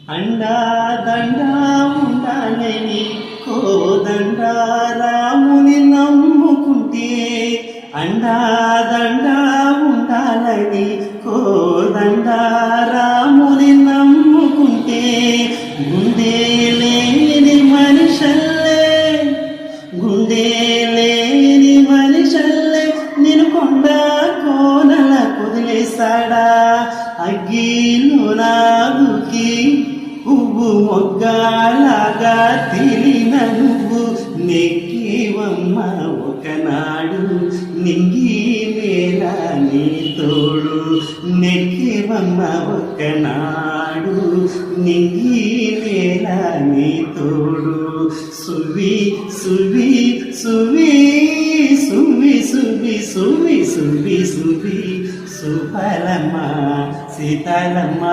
అండా దండా ఉండాలని కోదండా రాముని నమ్ముకుంటే అండా దండా ఉండాలని కోదండా రాముని నమ్ముకుంటే గుండె లేని మనిషల్లే నేను కొండ కోనల కుదిలేశాడా అగ్గిలో నాగుకి పువ్వు మొగ్గలాగా తెలిన నువ్వు నెక్కివమ్మ ఒకనాడు నింగి నేల నీ తోడు నెక్కివమ్మ ఒకనాడు నింగి నేల నీ తోడు సువి సువి సువి సువి సువి సువి సువి సువి సుఫలమ్మ సీతాలమ్మ